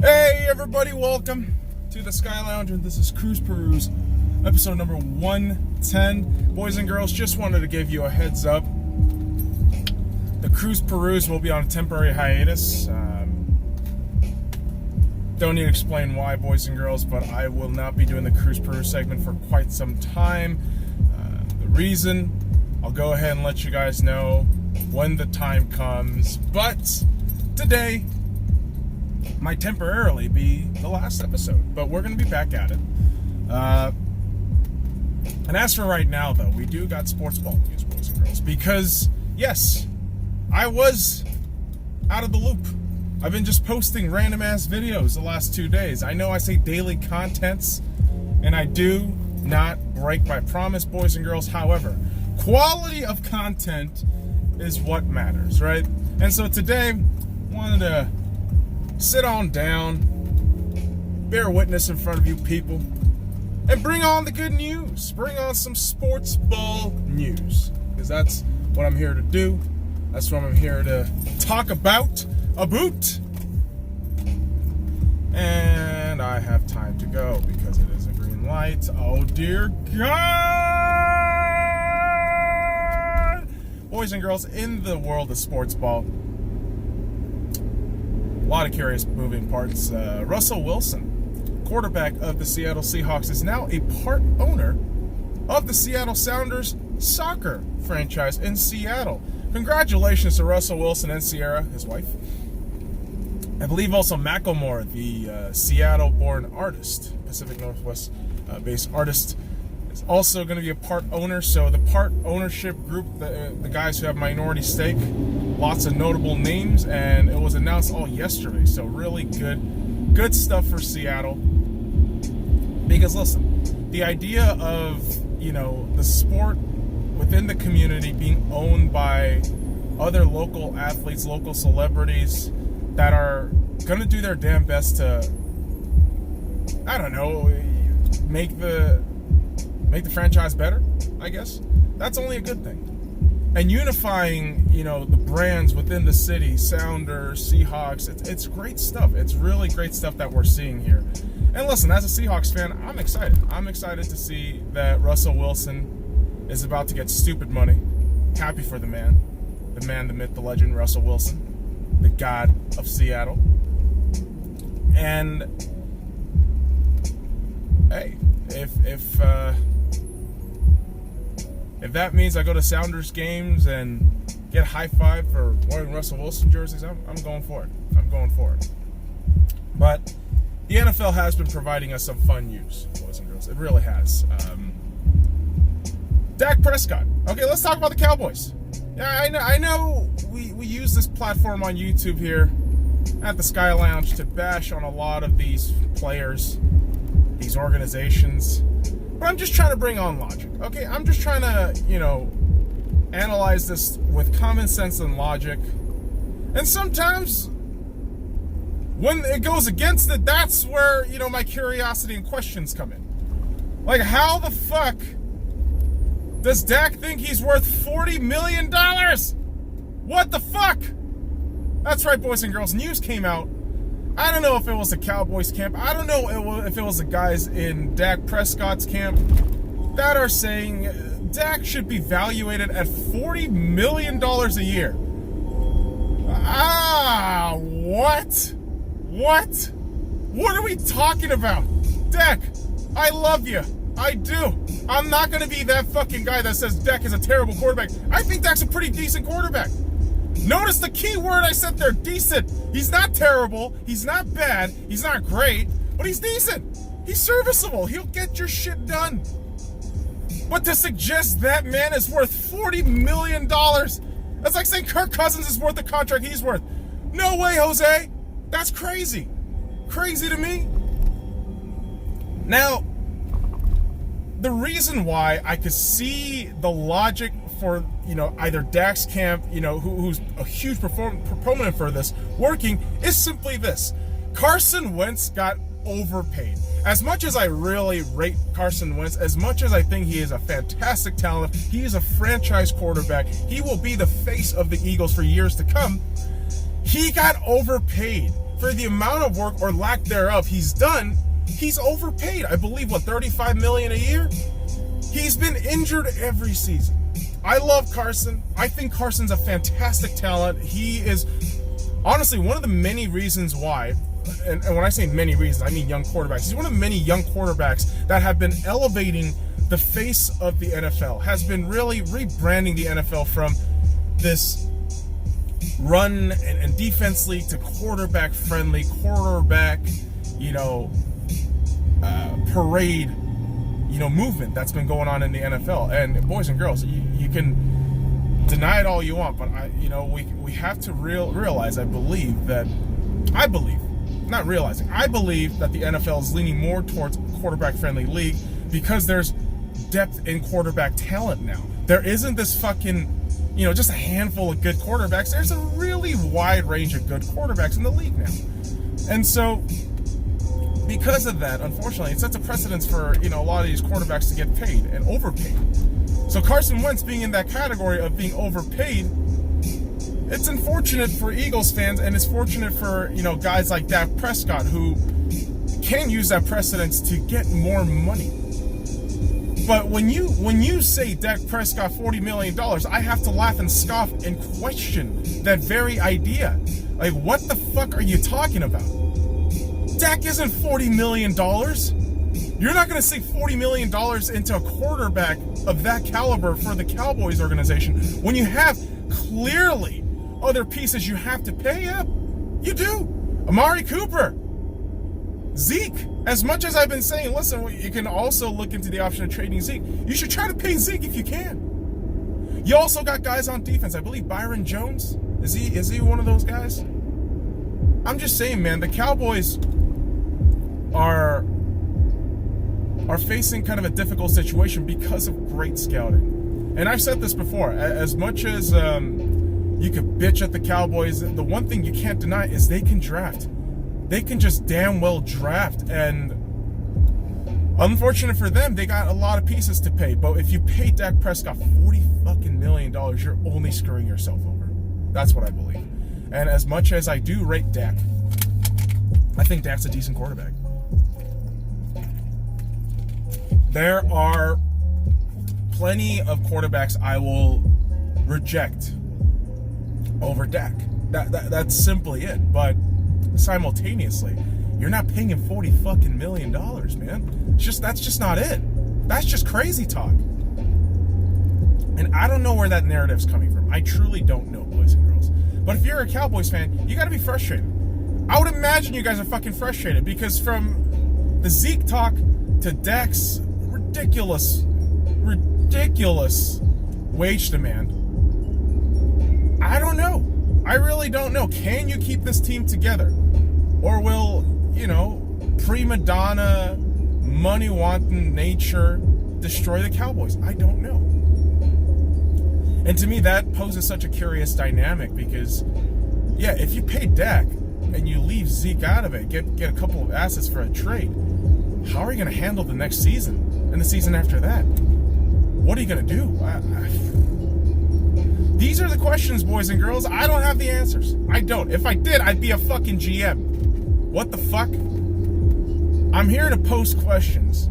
Hey everybody, welcome to the Sky Lounge, and this is Cruise Peruse, episode number 110. Boys and girls, just wanted to give you a heads up. The Cruise Peruse will be on a temporary hiatus. Don't need to explain why, boys and girls, but I will not be doing the Cruise Peruse segment for quite some time. The reason, I'll go ahead and let you guys know when the time comes, but today might temporarily be the last episode, but we're going to be back at it. And as for right now, though, we do got sports ball news, boys and girls, because, yes, I was out of the loop. I've been just posting random-ass videos the last 2 days. I know I say daily contents, and I do not break my promise, boys and girls. However, quality of content is what matters, right? And so today, wanted to sit on down, bear witness in front of you people, and bring on the good news. Bring on some sports ball news, because that's what I'm here to do. That's what I'm here to talk about. And I have time to go because it is a green light. Oh dear God! Boys and girls, in the world of sports ball, a lot of curious moving parts. Russell Wilson, quarterback of the Seattle Seahawks, is now a part owner of the Seattle Sounders soccer franchise in Seattle. Congratulations to Russell Wilson and Sierra, his wife. I believe also Macklemore, the Seattle-born artist, Pacific Northwest-based artist, is also going to be a part owner. So the part ownership group, the guys who have minority stake, lots of notable names, and it was announced all yesterday. So really good stuff for Seattle. Because listen, the idea of, the sport within the community being owned by other local athletes, local celebrities that are going to do their damn best to, make the franchise better, I guess. That's only a good thing. And unifying, the brands within the city, Sounders, Seahawks, it's great stuff. It's really great stuff that we're seeing here. And listen, as a Seahawks fan, I'm excited. I'm excited to see that Russell Wilson is about to get stupid money. Happy for the man, the myth, the legend, Russell Wilson, the god of Seattle. And hey, if that means I go to Sounders games and get a high five for wearing Russell Wilson jerseys, I'm going for it. I'm going for it. But the NFL has been providing us some fun news, boys and girls. It really has. Dak Prescott. Okay, let's talk about the Cowboys. Yeah, I know we use this platform on YouTube here at the Sky Lounge to bash on a lot of these players, these organizations, but I'm just trying to bring on logic, okay? I'm just trying to, analyze this with common sense and logic. And sometimes when it goes against it, that's where, my curiosity and questions come in. Like, how the fuck does Dak think he's worth $40 million? What the fuck? That's right, boys and girls. News came out. I don't know if it was the Cowboys camp. I don't know if it was the guys in Dak Prescott's camp that are saying Dak should be valuated at $40 million a year. What? What are we talking about? Dak, I love you. I do. I'm not going to be that fucking guy that says Dak is a terrible quarterback. I think Dak's a pretty decent quarterback. Notice the key word I said there, decent. He's not terrible. He's not bad. He's not great. But he's decent. He's serviceable. He'll get your shit done. But to suggest that man is worth $40 million, that's like saying Kirk Cousins is worth the contract he's worth. No way, Jose. That's crazy. Crazy to me. Now, the reason why I could see the logic for, either Dak's camp, who's a huge proponent for this, working, is simply this. Carson Wentz got overpaid. As much as I really rate Carson Wentz, as much as I think he is a fantastic talent, he is a franchise quarterback, he will be the face of the Eagles for years to come, he got overpaid for the amount of work or lack thereof he's done, he's overpaid. I believe, what, $35 million a year? He's been injured every season. I love Carson. I think Carson's a fantastic talent. He is honestly one of the many reasons why, and when I say many reasons, I mean young quarterbacks. He's one of the many young quarterbacks that have been elevating the face of the NFL, has been really rebranding the NFL from this run and defense league to quarterback friendly, quarterback, parade, movement that's been going on in the NFL. And boys and girls, you can deny it all you want, but we have to realize, I believe that the NFL is leaning more towards a quarterback friendly league because there's depth in quarterback talent now. There isn't this fucking, just a handful of good quarterbacks. There's a really wide range of good quarterbacks in the league now. And so because of that, unfortunately, it sets a precedence for, a lot of these quarterbacks to get paid and overpaid. So Carson Wentz being in that category of being overpaid, it's unfortunate for Eagles fans, and it's fortunate for, guys like Dak Prescott who can use that precedence to get more money. But when you say Dak Prescott $40 million, I have to laugh and scoff and question that very idea. Like, what the fuck are you talking about? Dak isn't $40 million. You're not going to sink $40 million into a quarterback of that caliber for the Cowboys organization when you have clearly other pieces you have to pay up. You do. Amari Cooper. Zeke. As much as I've been saying, listen, you can also look into the option of trading Zeke. You should try to pay Zeke if you can. You also got guys on defense. I believe Byron Jones. Is he one of those guys? I'm just saying, man, the Cowboys are facing kind of a difficult situation because of great scouting. And I've said this before, as much as you could bitch at the Cowboys, the one thing you can't deny is they can draft. They can just damn well draft, and unfortunate for them, they got a lot of pieces to pay. But if you pay Dak Prescott $40 fucking million, you're only screwing yourself over. That's what I believe. And as much as I do rate Dak, I think Dak's a decent quarterback. There are plenty of quarterbacks I will reject over Dak. That's simply it. But simultaneously, you're not paying him $40 fucking million, man. That's just not it. That's just crazy talk. And I don't know where that narrative's coming from. I truly don't know, boys and girls. But if you're a Cowboys fan, you got to be frustrated. I would imagine you guys are fucking frustrated because from the Zeke talk to Dak's ridiculous wage demand, I don't know. I really don't know. Can you keep this team together? Or will, prima donna, money-wanting nature destroy the Cowboys? I don't know. And to me, that poses such a curious dynamic because, yeah, if you pay Dak and you leave Zeke out of it, get a couple of assets for a trade, how are you going to handle the next season and the season after that? What are you going to do? These are the questions, boys and girls. I don't have the answers. I don't. If I did, I'd be a fucking GM. What the fuck? I'm here to post questions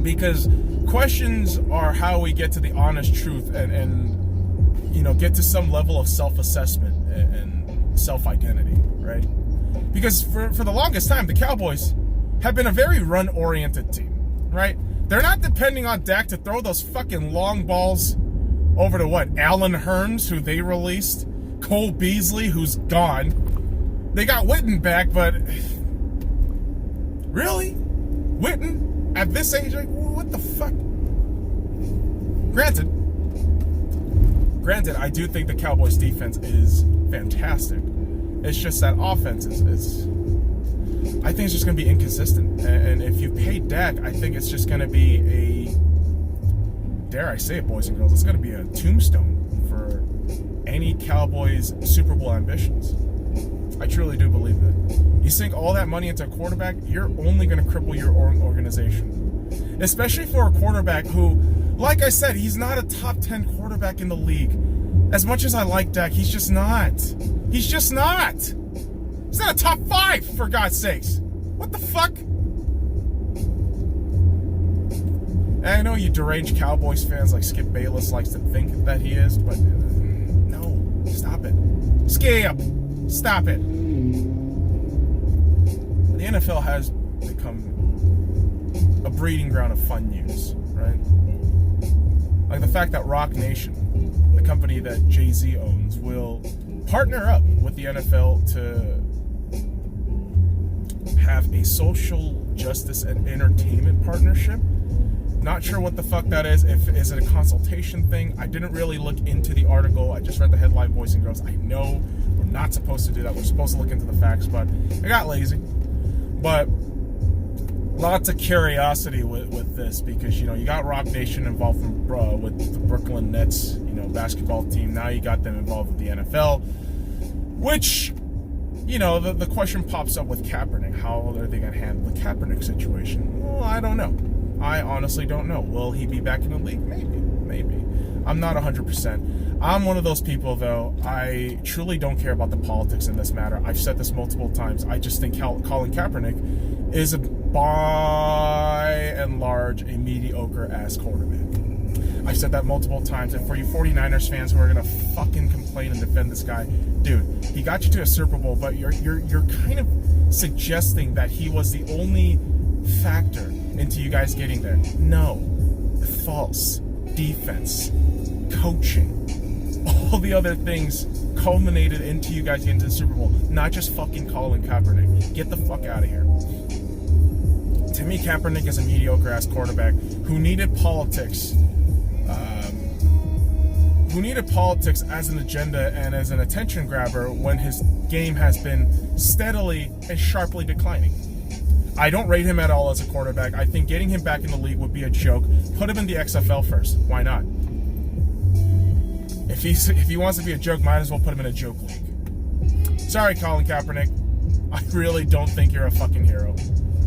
because questions are how we get to the honest truth and get to some level of self-assessment and self-identity, right? Because for the longest time, the Cowboys have been a very run-oriented team, right? They're not depending on Dak to throw those fucking long balls over to Allen Hurns, who they released, Cole Beasley, who's gone. They got Witten back, but really? Witten? At this age, what the fuck? Granted, I do think the Cowboys defense is fantastic. It's just that offense is I think it's just going to be inconsistent. And if you pay Dak, I think it's just going to be dare I say it, boys and girls, it's going to be a tombstone for any Cowboys Super Bowl ambitions. I truly do believe that. You sink all that money into a quarterback, you're only going to cripple your own organization. Especially for a quarterback who, like I said, he's not a top 10 quarterback in the league. As much as I like Dak, he's just not. He's just not. He's not a top 5, for God's sakes. What the fuck? And I know you deranged Cowboys fans like Skip Bayless likes to think that he is, but no, stop it. Skip! Stop it. The NFL has become a breeding ground of fun news, right? Like the fact that Rock Nation, the company that Jay-Z owns, will partner up with the NFL to have a social justice and entertainment partnership. Not sure what the fuck that is. Is it a consultation thing? I didn't really look into the article. I just read the headline, boys and girls. I know we're not supposed to do that. We're supposed to look into the facts, but I got lazy. But lots of curiosity with this because, you know, you got Rock Nation involved with the Brooklyn Nets, you know, basketball team. Now you got them involved with the NFL, which, you know, the question pops up with Kaepernick. How are they going to handle the Kaepernick situation? Well, I don't know. I honestly don't know. Will he be back in the league? Maybe. I'm not 100%. I'm one of those people, though. I truly don't care about the politics in this matter. I've said this multiple times. I just think Colin Kaepernick is, by and large, a mediocre-ass quarterback. I've said that multiple times. And for you 49ers fans who are going to fucking complain and defend this guy, dude, he got you to a Super Bowl, but you're kind of suggesting that he was the only factor into you guys getting there. No. False. Defense. Coaching. All the other things culminated into you guys getting to the Super Bowl. Not just fucking Colin Kaepernick. Get the fuck out of here. To me, Kaepernick is a mediocre-ass quarterback who needed politics. Who needed politics as an agenda and as an attention grabber when his game has been steadily and sharply declining. I don't rate him at all as a quarterback. I think getting him back in the league would be a joke. Put him in the XFL first. Why not? If he wants to be a joke, might as well put him in a joke league. Sorry, Colin Kaepernick. I really don't think you're a fucking hero.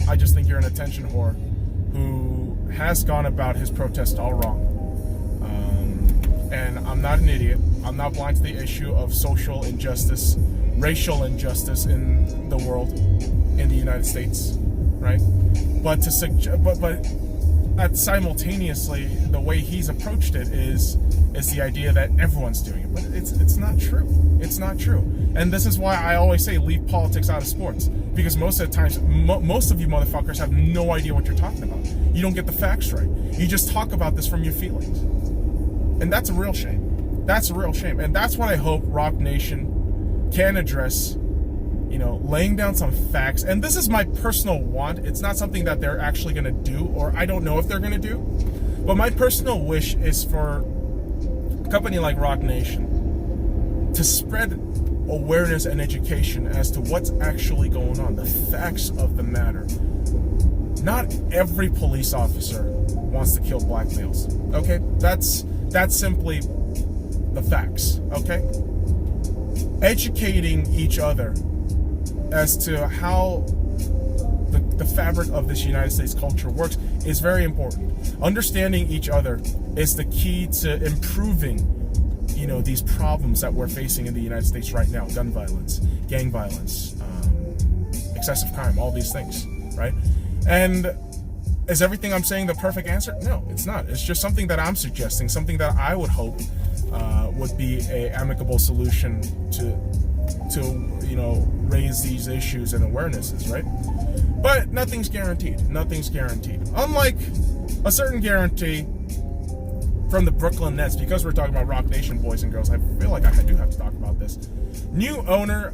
I just think you're an attention whore who has gone about his protest all wrong. And I'm not an idiot. I'm not blind to the issue of social injustice, racial injustice in the world, in the United States, right? But simultaneously, the way he's approached it is the idea that everyone's doing it. But it's not true. It's not true. And this is why I always say leave politics out of sports. Because most of the times, most of you motherfuckers have no idea what you're talking about. You don't get the facts right. You just talk about this from your feelings. And that's a real shame. That's a real shame. And that's what I hope Rock Nation can address, you know, laying down some facts. And this is my personal want. It's not something that they're actually going to do, or I don't know if they're going to do. But my personal wish is for a company like Rock Nation to spread awareness and education as to what's actually going on, the facts of the matter. Not every police officer wants to kill black males. Okay? That's simply the facts. Okay? Educating each other as to how the fabric of this United States culture works is very important. Understanding each other is the key to improving, you know, these problems that we're facing in the United States right now. Gun violence, gang violence, excessive crime, all these things, right? And is everything I'm saying the perfect answer? No, it's not. It's just something that I'm suggesting, something that I would hope would be a amicable solution to you know, raise these issues and awarenesses, right? But nothing's guaranteed. Nothing's guaranteed. Unlike a certain guarantee from the Brooklyn Nets, because we're talking about Rock Nation, boys and girls, I feel like I do have to talk about this. New owner,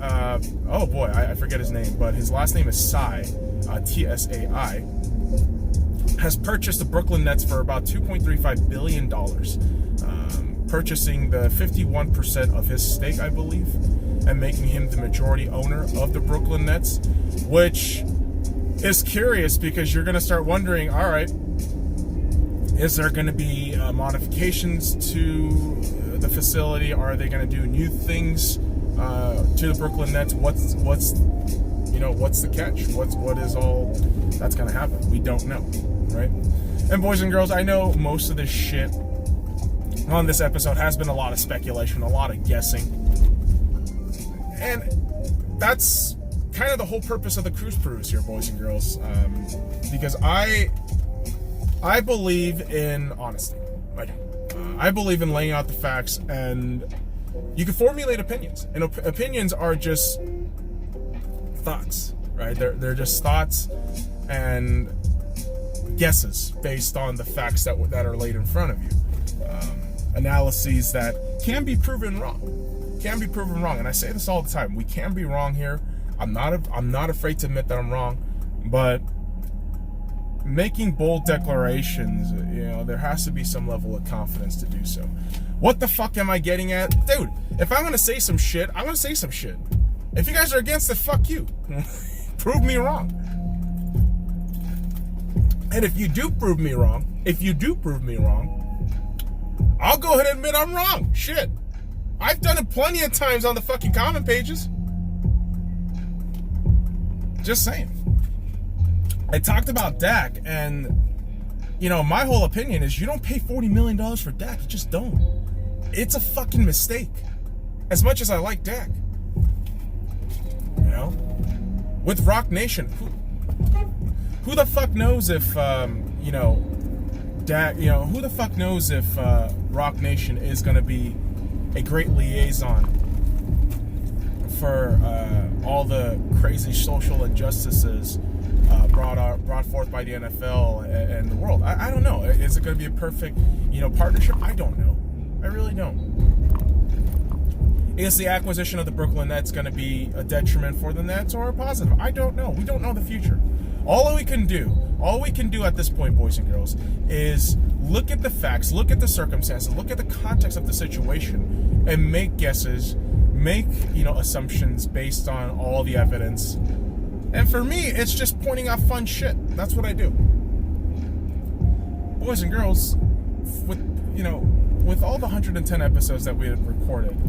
oh boy, I forget his name, but his last name is S.C.Y, T-S-A-I, has purchased the Brooklyn Nets for about $2.35 billion, purchasing the 51% of his stake, I believe, and making him the majority owner of the Brooklyn Nets, which is curious because you're going to start wondering, all right, is there going to be modifications to the facility? Are they going to do new things to the Brooklyn Nets? What's the catch? What is all that's going to happen? We don't know, right? And boys and girls, I know most of this shit on this episode has been a lot of speculation, a lot of guessing. And that's kind of the whole purpose of the Cruise Peruse here, boys and girls, because I believe in honesty. I do. I believe in laying out the facts, and you can formulate opinions, and opinions are just thoughts, right? They're just thoughts and guesses based on the facts that are laid in front of you. Analyses that can be proven wrong. And I say this all the time. We can be wrong here. I'm not afraid to admit that I'm wrong, but making bold declarations, there has to be some level of confidence to do so. What the fuck am I getting at? Dude, if I'm gonna say some shit, I'm gonna say some shit. If you guys are against it, fuck you. Prove me wrong. And if you do prove me wrong, I'll go ahead and admit I'm wrong. Shit. I've done it plenty of times on the fucking comment pages. Just saying. I talked about Dak, and, my whole opinion is you don't pay $40 million for Dak. You just don't. It's a fucking mistake. As much as I like Dak. With Rock Nation, who the fuck knows if, Dak, who the fuck knows if Rock Nation is going to be a great liaison for all the crazy social injustices brought forth by the NFL and the world. I don't know. Is it going to be a perfect, partnership? I don't know. I really don't. Is the acquisition of the Brooklyn Nets going to be a detriment for the Nets or a positive? I don't know. We don't know the future. All we can do at this point, boys and girls, is look at the facts, look at the circumstances, look at the context of the situation, and make guesses, make assumptions based on all the evidence. And for me, it's just pointing out fun shit. That's what I do. Boys and girls, with all the 110 episodes that we had recorded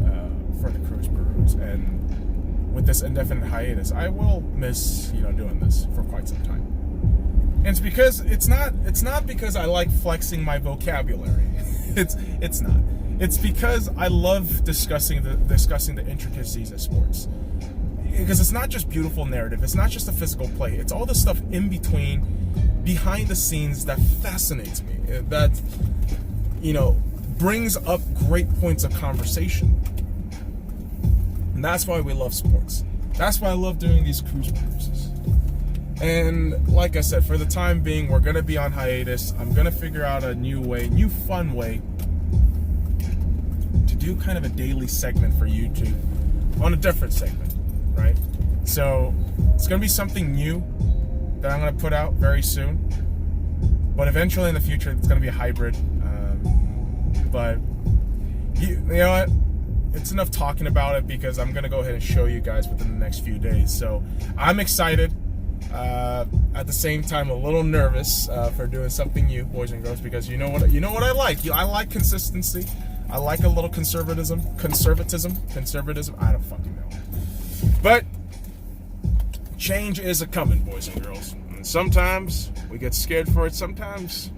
for the Cruise Peruse, and with this indefinite hiatus, I will miss doing this for quite some time. And it's because it's not because I like flexing my vocabulary. It's not. It's because I love discussing the intricacies of sports. Because it's not just beautiful narrative, it's not just the physical play, it's all the stuff in between, behind the scenes, that fascinates me, that brings up great points of conversation. And that's why we love sports. That's why I love doing these Cruise Peruses. And like I said, for the time being, we're going to be on hiatus. I'm going to figure out a new fun way to do kind of a daily segment for YouTube on a different segment, right? So it's going to be something new that I'm going to put out very soon. But eventually in the future, it's going to be a hybrid. But you know what? It's enough talking about it, because I'm going to go ahead and show you guys within the next few days. So I'm excited. At the same time, a little nervous for doing something new, boys and girls, because you know what I like. I like consistency. I like a little conservatism. I don't fucking know. But change is a coming, boys and girls. And sometimes we get scared for it. Sometimes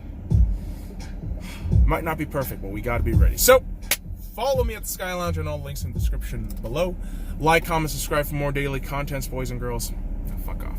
it might not be perfect, but we got to be ready. So follow me at the Sky Lounge, and all links in the description below. Like, comment, subscribe for more daily contents, boys and girls. Fuck off.